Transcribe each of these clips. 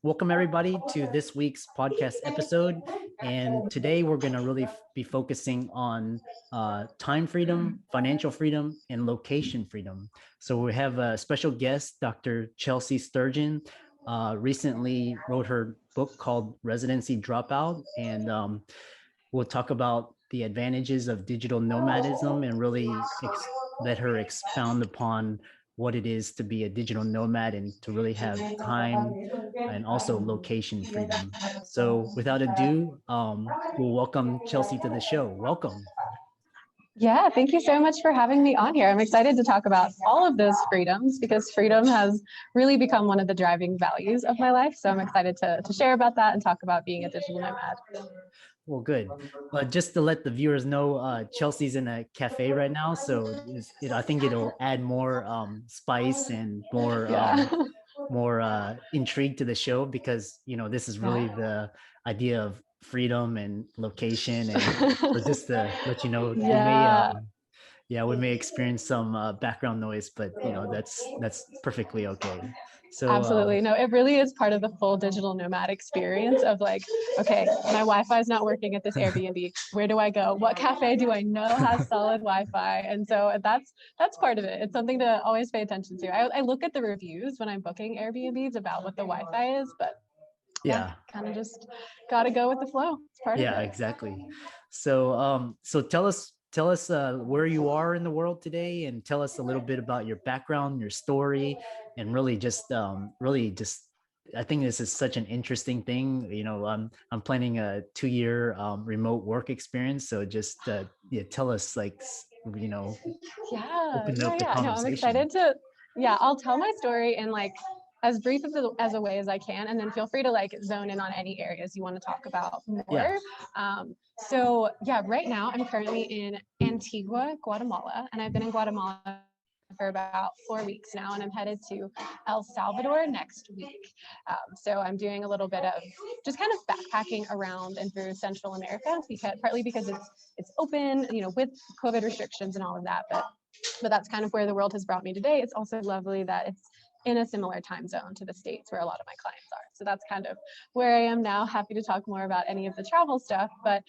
Welcome everybody to this week's podcast episode. And today we're going to really be focusing on time freedom, financial freedom, and location freedom. So we have a special guest, Dr. Chelsea Sturgeon. Recently wrote her book called Residency Dropout, and we'll talk about the advantages of digital nomadism and really let her expound upon what it is to be a digital nomad and to really have time and also location freedom. So without ado, we'll welcome Chelsea to the show. Welcome. Yeah, thank you so much for having me on here. I'm excited to talk about all of those freedoms because freedom has really become one of the driving values of my life. So I'm excited to share about that and talk about being a digital nomad. Well, good. Just to let the viewers know, Chelsea's in a cafe right now, so I think it'll add more spice and more intrigue to the show because this is really the idea of freedom and location, and so just to let you know, we may experience some background noise, but that's perfectly okay. So absolutely. No, it really is part of the full digital nomad experience of like, okay, my Wi-Fi is not working at this Airbnb. Where do I go? What cafe do I know has solid Wi-Fi? And so that's part of it. It's something to always pay attention to. I look at the reviews when I'm booking Airbnbs about what the Wi-Fi is, but kind of just got to go with the flow. It's part of it. Yeah, exactly. So tell us where you are in the world today, and tell us a little bit about your background, your story, and really just I think this is such an interesting thing. I'm planning a 2-year remote work experience, so just tell us, like, open up the conversation. No, I'm excited to I'll tell my story in like as brief as a way as I can, and then feel free to like zone in on any areas you want to talk about more. Right now I'm currently in Antigua, Guatemala, and I've been in Guatemala for about 4 weeks now, and I'm headed to El Salvador next week. So I'm doing a little bit of just kind of backpacking around and through Central America, partly because it's open, with COVID restrictions and all of that, but that's kind of where the world has brought me today. It's also lovely that it's in a similar time zone to the States where a lot of my clients are. So that's kind of where I am now. Happy to talk more about any of the travel stuff, but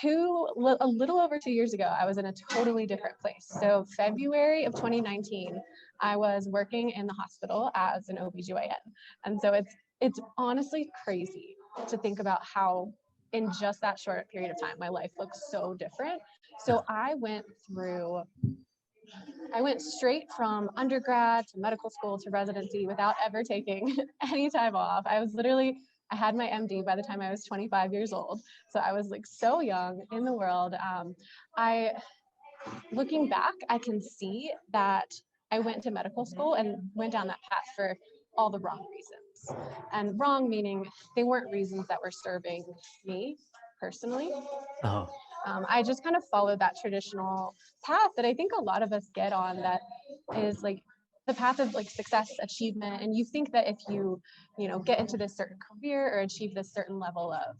a little over 2 years ago, I was in a totally different place. So February of 2019, I was working in the hospital as an OBGYN. And so it's honestly crazy to think about how in just that short period of time, my life looks so different. So I went straight from undergrad to medical school to residency without ever taking any time off. I had my MD by the time I was 25 years old. So I was like so young in the world. Looking back, I can see that I went to medical school and went down that path for all the wrong reasons. And wrong meaning they weren't reasons that were serving me personally. I just kind of followed that traditional path that I think a lot of us get on, that is like the path of like success, achievement. And you think that if you get into this certain career or achieve this certain level of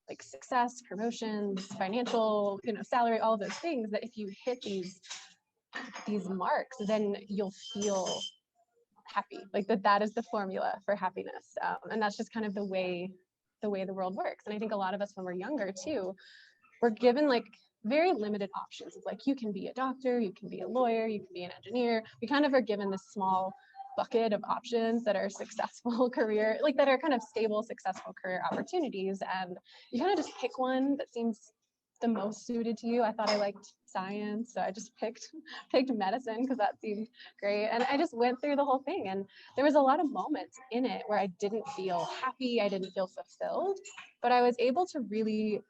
like success, promotions, financial, salary, all of those things, that if you hit these marks, then you'll feel happy, like that is the formula for happiness. And that's just kind of the way the world works. And I think a lot of us when we're younger too, we're given like very limited options. It's like, you can be a doctor, you can be a lawyer, you can be an engineer. We kind of are given this small bucket of options that are successful career, like that are kind of stable, successful career opportunities. And you kind of just pick one that seems the most suited to you. I thought I liked science, so I just picked medicine because that seemed great. And I just went through the whole thing. And there was a lot of moments in it where I didn't feel happy, I didn't feel fulfilled, but I was able to really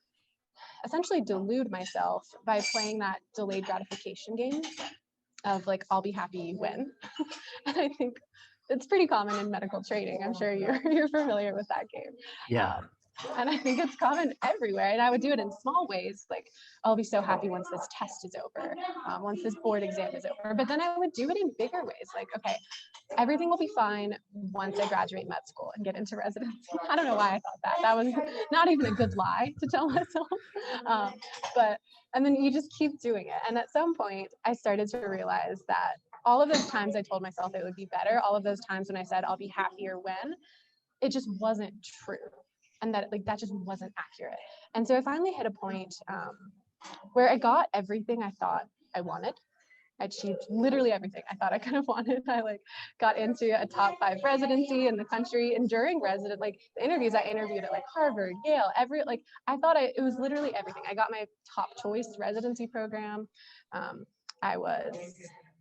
essentially delude myself by playing that delayed gratification game of like, I'll be happy when. And I think it's pretty common in medical training. I'm sure you're familiar with that game. Yeah. And I think it's common everywhere. And I would do it in small ways, like, I'll be so happy once this test is over, once this board exam is over. But then I would do it in bigger ways, like, okay, everything will be fine once I graduate med school and get into residency. I don't know why I thought that. That was not even a good lie to tell myself. And then you just keep doing it. And at some point, I started to realize that all of those times I told myself it would be better, all of those times when I said I'll be happier when, it just wasn't true. And that just wasn't accurate. And so I finally hit a point where I got everything I thought I wanted. I achieved literally everything I thought I could have wanted. I got into a top 5 residency in the country, and during the interviews, I interviewed at Harvard, Yale, I thought it was literally everything. I got my top choice residency program. I was,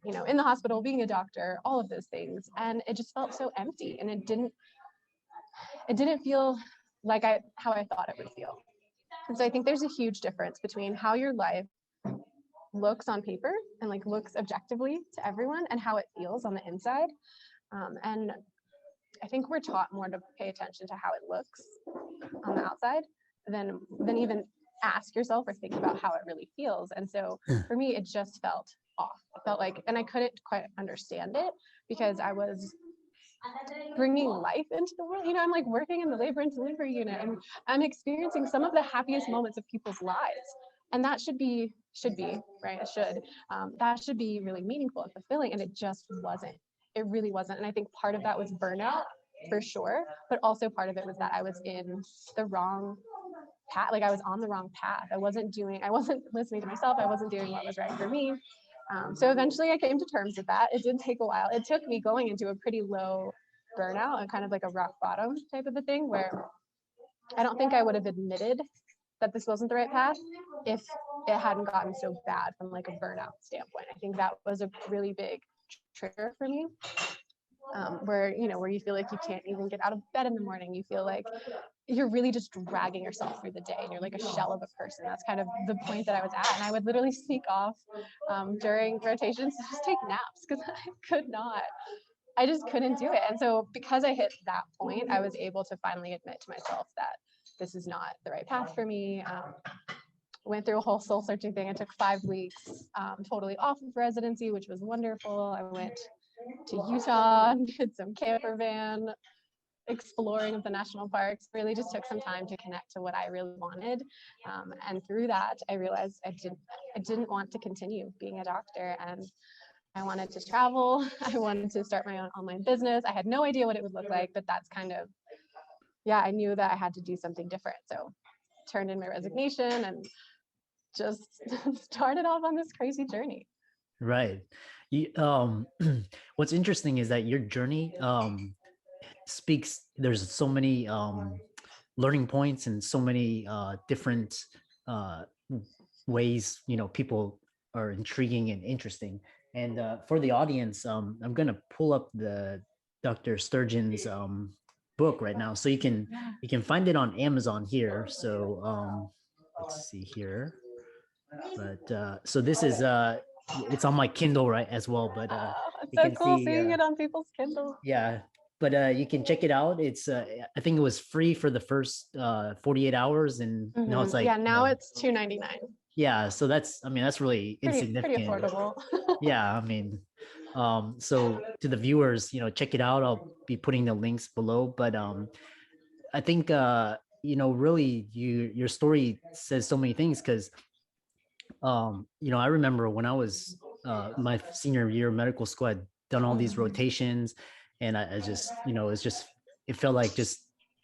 in the hospital, being a doctor, all of those things, and it just felt so empty, and it didn't feel like how I thought it would feel. And so I think there's a huge difference between how your life looks on paper and looks objectively to everyone and how it feels on the inside. And I think we're taught more to pay attention to how it looks on the outside than even ask yourself or think about how it really feels. And so for me, it just felt off. It felt and I couldn't quite understand it because I was bringing life into the world. I'm working in the labor and delivery unit, and I'm experiencing some of the happiest moments of people's lives. And that should be right. That should be really meaningful and fulfilling. And it just wasn't. It really wasn't. And I think part of that was burnout for sure, but also part of it was that I was in the wrong path. I was on the wrong path. I wasn't listening to myself. I wasn't doing what was right for me. So eventually I came to terms with that. It did take a while. It took me going into a pretty low burnout and kind of a rock bottom type of a thing where I don't think I would have admitted that this wasn't the right path if it hadn't gotten so bad from a burnout standpoint. I think that was a really big trigger for me, where you feel like you can't even get out of bed in the morning. You feel like you're really just dragging yourself through the day, and you're like a shell of a person. That's kind of the point that I was at. And I would literally sneak off during rotations to just take naps because I just couldn't do it. And so because I hit that point, I was able to finally admit to myself that this is not the right path for me. Went through a whole soul searching thing. It took 5 weeks totally off of residency, which was wonderful. I went to Utah and did some camper van exploring of the national parks. Really just took some time to connect to what I really wanted. And through that, I realized I didn't want to continue being a doctor, and I wanted to travel. I wanted to start my own online business. I had no idea what it would look like, but that's I knew that I had to do something different. So turned in my resignation and just started off on this crazy journey. Right. What's interesting is that your journey there's so many learning points and so many different ways, people are intriguing and interesting. And for the audience, I'm going to pull up the Dr. Sturgeon's book right now. So you can find it on Amazon here. So let's see here. But so this is it's on my Kindle right as well. But it's so cool seeing it on people's Kindle. Yeah. But you can check it out. It's I think it was free for the first 48 hours, and now it's now it's $2.99. Yeah, so that's really insignificant. Pretty affordable. Yeah, so to the viewers, check it out. I'll be putting the links below. But I think really your story says so many things, because I remember when I was my senior year of medical school, I'd done all these rotations, and I just it felt like just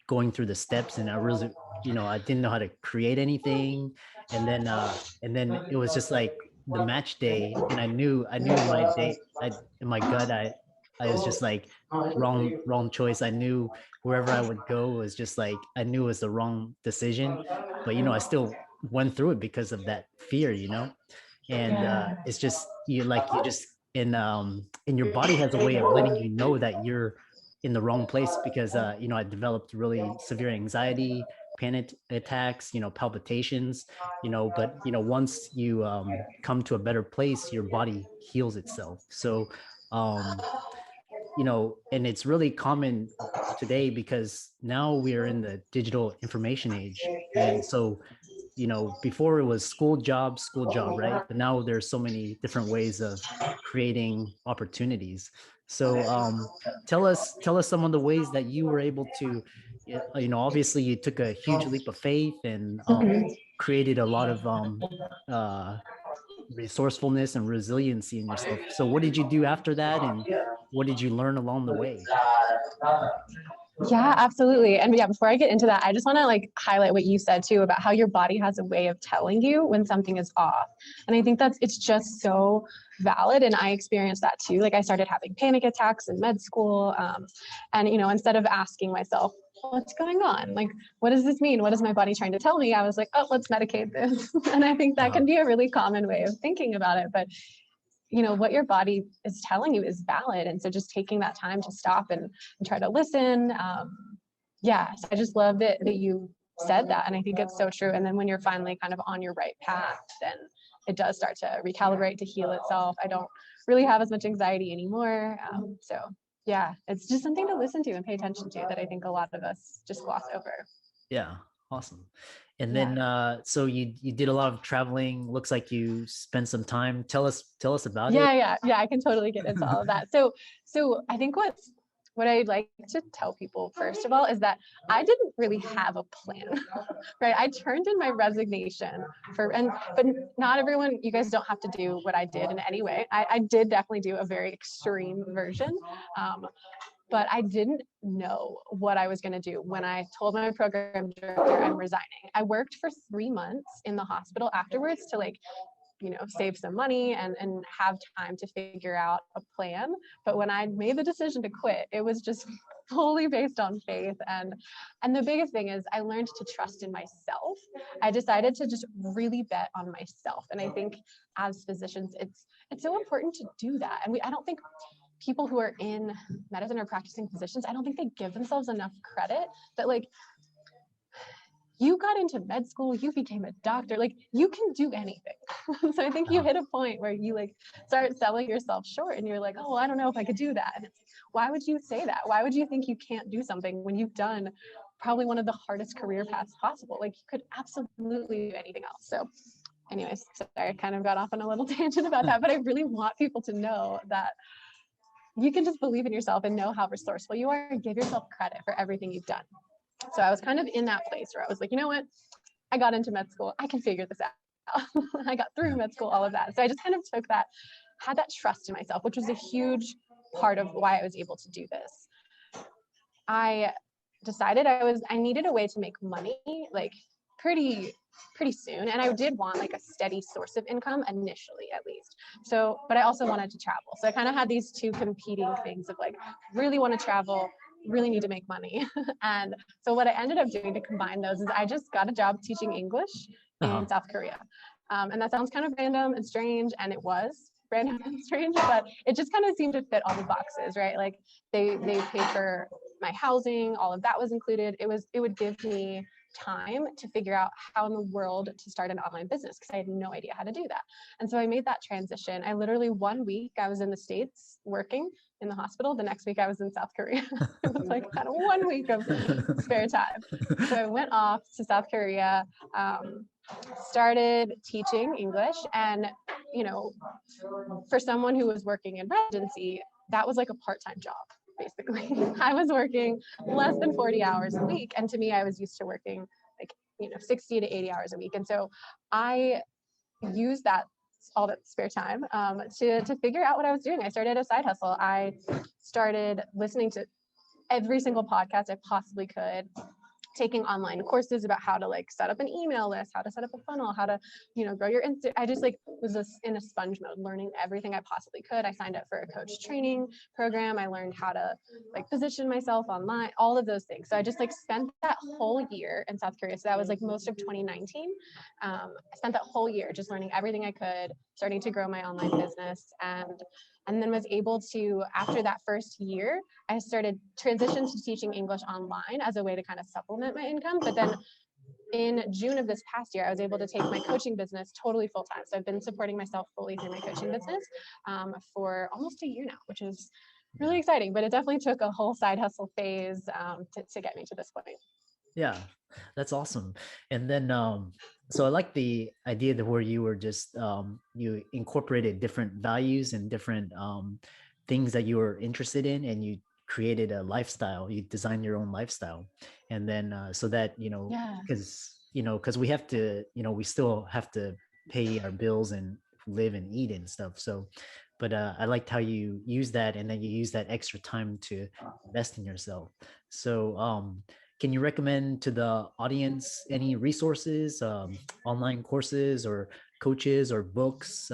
going through the steps, and I really I didn't know how to create anything. And then it was just like the match day, and I knew my day, in my gut, I was just like wrong choice. I knew wherever I would go was just like, I knew it was the wrong decision, but I still went through it because of that fear, and it's just you just in your body has a way of letting you know that you're in the wrong place, because I developed really severe anxiety, panic attacks, palpitations, but once you come to a better place, your body heals itself. So and it's really common today, because now we're in the digital information age. And so before it was school job, right? But now there's so many different ways of creating opportunities. So tell us some of the ways that you were able to, obviously you took a huge leap of faith and created a lot of resourcefulness and resiliency in yourself. So what did you do after that, and what did you learn along the way? Yeah, absolutely. And yeah, before I get into that, I just want to like highlight what you said too about how your body has a way of telling you when something is off. And I think it's just so valid. And I experienced that too. Like I started having panic attacks in med school. And, instead of asking myself, what's going on? Like, what does this mean? What is my body trying to tell me? I was like, oh, let's medicate this. And I think that can be a really common way of thinking about it. But what your body is telling you is valid. And so just taking that time to stop and try to listen. So I just love that you said that. And I think it's so true. And then when you're finally kind of on your right path, then it does start to recalibrate, to heal itself. I don't really have as much anxiety anymore. It's just something to listen to and pay attention to that I think a lot of us just gloss over. Yeah. Awesome. And then, so you did a lot of traveling. Looks like you spent some time. Tell us about it. Yeah. I can totally get into all of that. So I think what I'd like to tell people first of all is that I didn't really have a plan, right? I turned in my resignation but not everyone, you guys don't have to do what I did in any way. I did definitely do a very extreme version. But I didn't know what I was going to do when I told my program director I'm resigning. I worked for 3 months in the hospital afterwards to save some money and have time to figure out a plan. But when I made the decision to quit, it was just fully based on faith. And the biggest thing is I learned to trust in myself. I decided to just really bet on myself. And I think as physicians, it's so important to do that. And I don't think people who are in medicine or practicing physicians, I don't think they give themselves enough credit that you got into med school, you became a doctor, you can do anything. So I think you hit a point where you start selling yourself short and you're like, oh, well, I don't know if I could do that. And it's why would you say that? Why would you think you can't do something when you've done probably one of the hardest career paths possible? You could absolutely do anything else. So anyways, sorry, I kind of got off on a little tangent about that, but I really want people to know that you can just believe in yourself and know how resourceful you are and give yourself credit for everything you've done. So I was kind of in that place where I was like, you know what? I got into med school. I can figure this out. I got through med school, all of that. So I just kind of had that trust in myself, which was a huge part of why I was able to do this. I decided I needed a way to make money, pretty soon. And I did want a steady source of income initially, at least. So, but I also wanted to travel. So I kind of had these two competing things of really want to travel, really need to make money. And so what I ended up doing to combine those is I just got a job teaching English in South Korea. And that sounds kind of random and strange, and it was random and strange, but it just kind of seemed to fit all the boxes, right? They paid for my housing, all of that was included. It would give me time to figure out how in the world to start an online business because I had no idea how to do that. And so I made that transition. I literally 1 week I was in the States working in the hospital. The next week I was in South Korea. It was kind of 1 week of spare time. So I went off to South Korea, started teaching English, and for someone who was working in residency, that was a part-time job. Basically, I was working less than 40 hours a week. And to me, I was used to working 60 to 80 hours a week. And so I used all that spare time to figure out what I was doing. I started a side hustle. I started listening to every single podcast I possibly could, taking online courses about how to set up an email list, how to set up a funnel, how to, grow your Insta. I just was in a sponge mode, learning everything I possibly could. I signed up for a coach training program. I learned how to position myself online, all of those things. So I just spent that whole year in South Korea. So that was most of 2019. I spent that whole year just learning everything I could, starting to grow my online business, and then was able to, after that first year, I started transition to teaching English online as a way to kind of supplement my income. But then in June of this past year, I was able to take my coaching business totally full time. So I've been supporting myself fully through my coaching business for almost a year now, which is really exciting. But it definitely took a whole side hustle phase to get me to this point. Yeah, that's awesome. And then, so I like the idea that where you were just, you incorporated different values and different things that you were interested in, and you created a lifestyle, you designed your own lifestyle. And then, so that, because we have to, we still have to pay our bills and live and eat and stuff. So, but I liked how you use that, and then you use that extra time to invest in yourself. So, can you recommend to the audience any resources, online courses or coaches or books?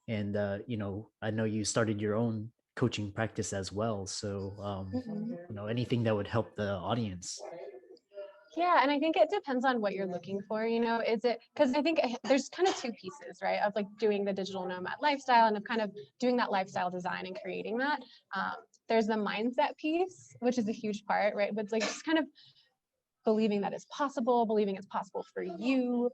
And I know you started your own coaching practice as well. So, anything that would help the audience. Yeah, and I think it depends on what you're looking for. Is it because I think there's kind of two pieces, right? Of like doing the digital nomad lifestyle and of kind of doing that lifestyle design and creating that. There's the mindset piece, which is a huge part, right? But it's like just kind of believing that believing it's possible for you,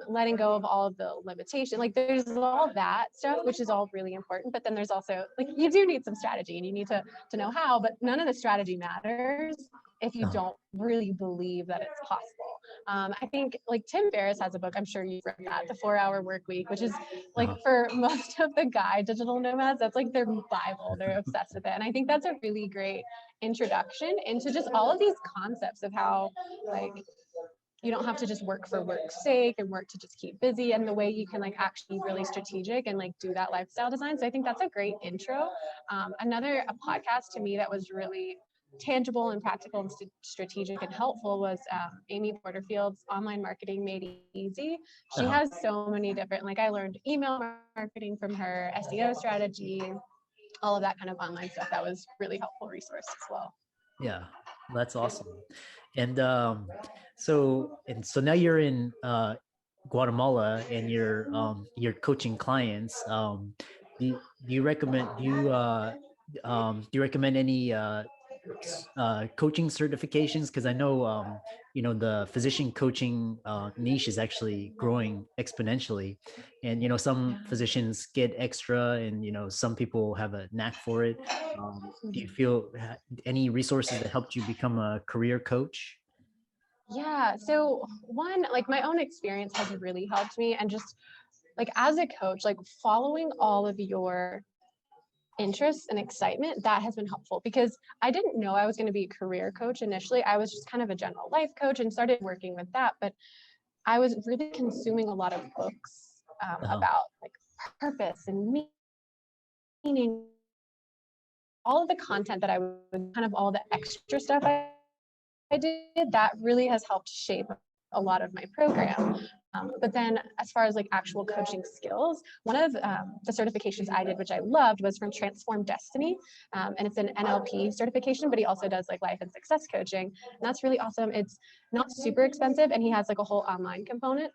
letting go of all of the limitation. Like there's all that stuff, which is all really important. But then there's also like you do need some strategy and you need to know how, but none of the strategy matters if you don't really believe that it's possible. I think like Tim Ferriss has a book, I'm sure you've read that, The 4-Hour Work Week, which is like for most of the digital nomads, that's like their Bible. They're obsessed with it. And I think that's a really great introduction into just all of these concepts of how like you don't have to just work for work's sake and work to just keep busy, and the way you can like actually be really strategic and like do that lifestyle design. So I think that's a great intro. Another podcast to me that was really tangible and practical and strategic and helpful was Amy Porterfield's Online Marketing Made Easy. She has so many different, like I learned email marketing from her, SEO strategy, all of that kind of online stuff. That was really helpful resource as well. Yeah, that's awesome. And so now you're in Guatemala and you're coaching clients. Do you recommend do you recommend any coaching certifications? Because I know the physician coaching niche is actually growing exponentially, and some physicians get extra, and some people have a knack for it. Do you feel any resources that helped you become a career coach? Yeah, so one, like my own experience has really helped me, and just like as a coach, like following all of your interests and excitement, that has been helpful, because I didn't know I was going to be a career coach initially. I was just kind of a general life coach and started working with that, but I was really consuming a lot of books about like purpose and meaning, all of the content that I was kind of all the extra stuff I did, that really has helped shape a lot of my program. But then as far as like actual coaching skills, one of the certifications I did, which I loved, was from Transform Destiny. And it's an NLP certification, but he also does like life and success coaching. And that's really awesome. It's not super expensive, and he has like a whole online component.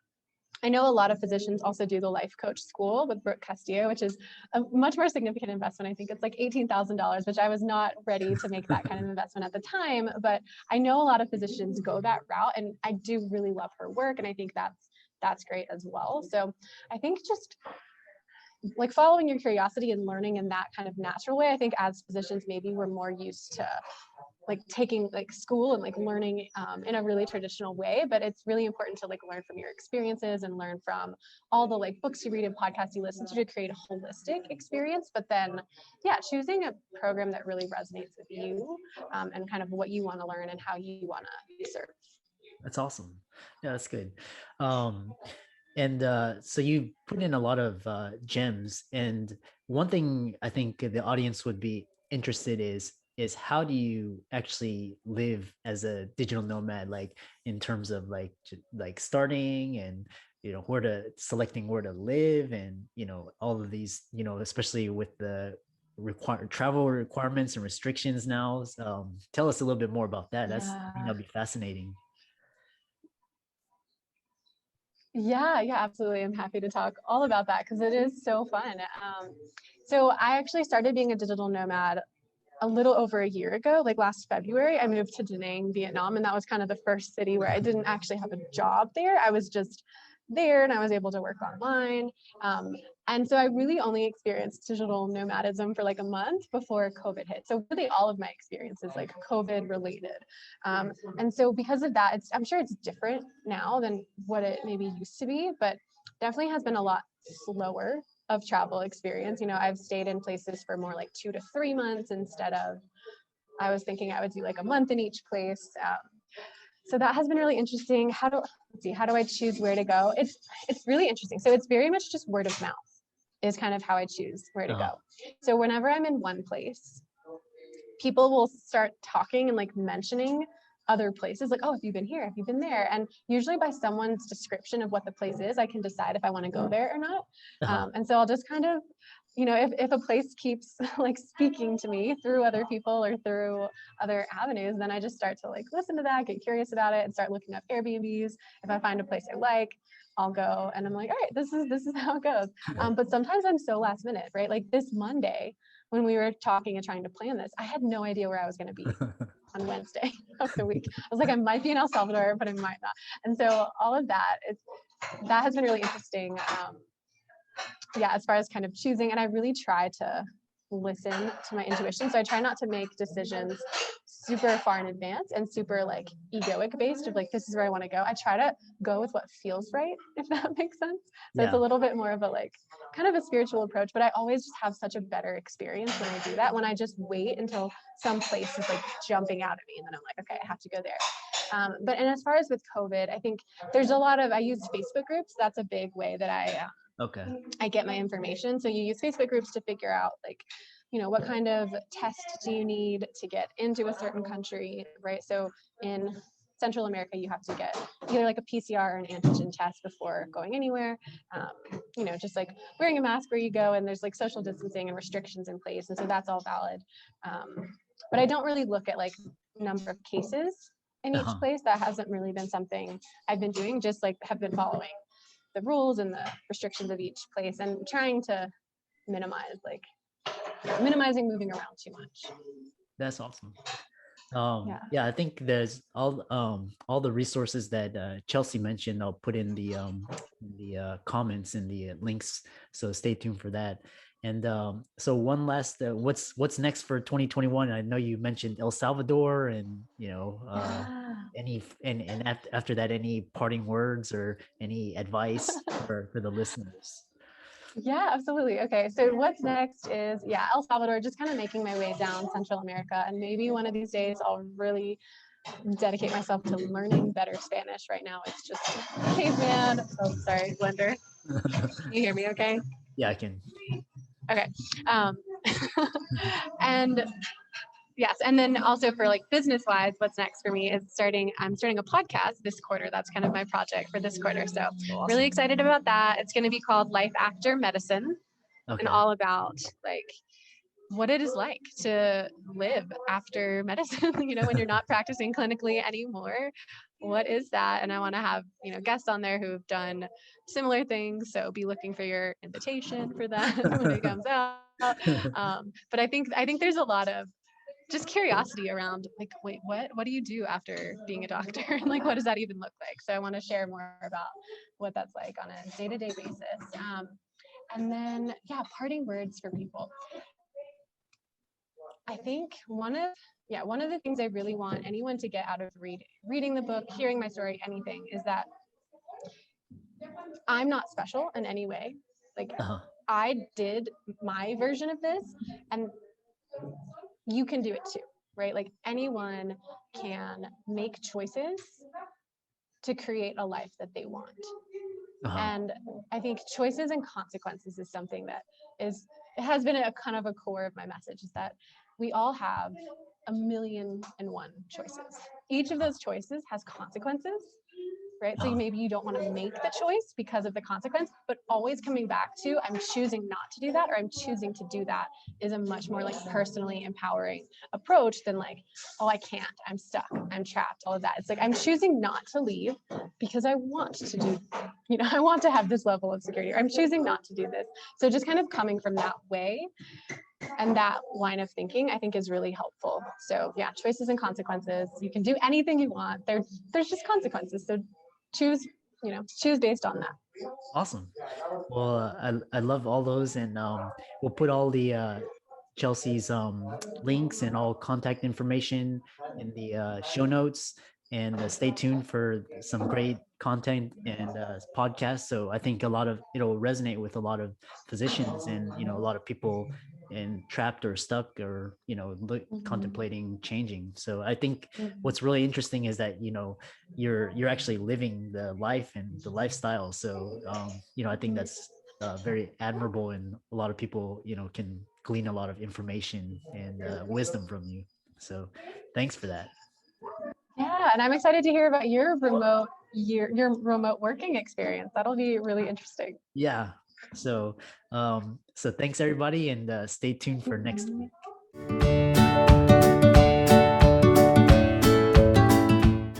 I know a lot of physicians also do the life coach school with Brooke Castillo, which is a much more significant investment. I think it's like $18,000, which I was not ready to make that kind of investment at the time. But I know a lot of physicians go that route, and I do really love her work, and I think that's great as well. So I think just like following your curiosity and learning in that kind of natural way. I think as physicians, maybe we're more used to like taking like school and like learning in a really traditional way, but it's really important to like learn from your experiences and learn from all the like books you read and podcasts you listen to create a holistic experience. But then choosing a program that really resonates with you and kind of what you want to learn and how you want to serve. That's awesome. Yeah, that's good. And so you put in a lot of gems, and one thing I think the audience would be interested is how do you actually live as a digital nomad, like in terms of like starting and selecting where to live, and all of these, especially with the travel requirements and restrictions now. Tell us a little bit more about that. I think that'd be fascinating. Yeah, absolutely. I'm happy to talk all about that because it is so fun. So I actually started being a digital nomad a little over a year ago, like last February. I moved to Da Nang, Vietnam, and that was kind of the first city where I didn't actually have a job there. I was just there and I was able to work online. And so I really only experienced digital nomadism for like a month before COVID hit. So really all of my experiences like COVID related. And so because of that, I'm sure it's different now than what it maybe used to be, but definitely has been a lot slower of travel experience. I've stayed in places for more like 2 to 3 months instead of, I was thinking I would do like a month in each place. So that has been really interesting. How do I choose where to go? It's really interesting. So it's very much just word of mouth. is kind of how I choose where to Uh-huh. go. So whenever I'm in one place, people will start talking and like mentioning other places, like, oh, have you been here? Have you been there? And usually by someone's description of what the place is, I can decide if I want to go there or not. Uh-huh. And so I'll just kind of, if a place keeps like speaking to me through other people or through other avenues, then I just start to like listen to that, get curious about it, and start looking up Airbnbs. If I find a place I like, I'll go, and I'm like, all right, this is how it goes. But sometimes I'm so last minute, right? Like this Monday, when we were talking and trying to plan this, I had no idea where I was going to be on Wednesday of the week. I was like, I might be in El Salvador, but I might not. And so all of that, that has been really interesting. Yeah, as far as kind of choosing, and I really try to listen to my intuition. So I try not to make decisions super far in advance and super like egoic based of like, this is where I want to go. I try to go with what feels right, if that makes sense. So it's a little bit more of a like kind of a spiritual approach, but I always just have such a better experience when I do that, when I just wait until some place is like jumping out at me and then I'm like, okay, I have to go there. But and as far as with COVID, I think there's a lot of, I use Facebook groups. That's a big way that I get my information. So you use Facebook groups to figure out like, what kind of test do you need to get into a certain country, right? So in Central America, you have to get either like a PCR or an antigen test before going anywhere. Just like wearing a mask where you go, and there's like social distancing and restrictions in place. And so that's all valid. But I don't really look at like number of cases in each place. That hasn't really been something I've been doing, just like have been following the rules and the restrictions of each place and trying to minimizing moving around too much. That's awesome. Yeah. Yeah, I think there's all the resources that Chelsea mentioned. I'll put in the comments and the links, so stay tuned for that. And so one last, what's next for 2021? I know you mentioned El Salvador, and after that, any parting words or any advice for the listeners? Yeah, absolutely. Okay, so what's next is, El Salvador, just kind of making my way down Central America. And maybe one of these days I'll really dedicate myself to learning better Spanish. Right now, it's just caveman. Oh, sorry, blender. Can you hear me okay? Yeah, I can. Okay. And yes, and then also for like business wise, what's next for me is I'm starting a podcast this quarter. That's kind of my project for this quarter. So really excited about that. It's going to be called Life After Medicine, and all about like what it is like to live after medicine, when you're not practicing clinically anymore. What is that? And I want to have, guests on there who've done similar things. So be looking for your invitation for that when it comes out. But I think there's a lot of just curiosity around like, wait, what do you do after being a doctor? And like, what does that even look like? So I want to share more about what that's like on a day-to-day basis. And then, parting words for people. I think one of the things I really want anyone to get out of reading the book, hearing my story, anything, is that I'm not special in any way. Like I did my version of this, and you can do it too, right? Like anyone can make choices to create a life that they want. And I think choices and consequences is something that it has been a kind of a core of my message, is that we all have 1,000,001 choices. Each of those choices has consequences, right? So maybe you don't want to make the choice because of the consequence, but always coming back to, I'm choosing not to do that, or I'm choosing to do that, is a much more like personally empowering approach than like, oh, I can't, I'm stuck, I'm trapped, all of that. It's like, I'm choosing not to leave because I want to do, I want to have this level of security, or I'm choosing not to do this. So just kind of coming from that way and that line of thinking, I think, is really helpful. So choices and consequences. You can do anything you want. There's just consequences. So choose based on that. Awesome. Well, I love all those, and we'll put all the Chelsea's links and all contact information in the show notes, and stay tuned for some great content and podcasts. So I think it'll resonate with a lot of physicians, and a lot of people trapped or stuck, or contemplating changing. So I think what's really interesting is that you're actually living the life and the lifestyle. So I think that's very admirable, and a lot of people, can glean a lot of information and wisdom from you. So thanks for that. Yeah, and I'm excited to hear about your remote working experience. That'll be really interesting. Yeah. So thanks everybody, and stay tuned for next week.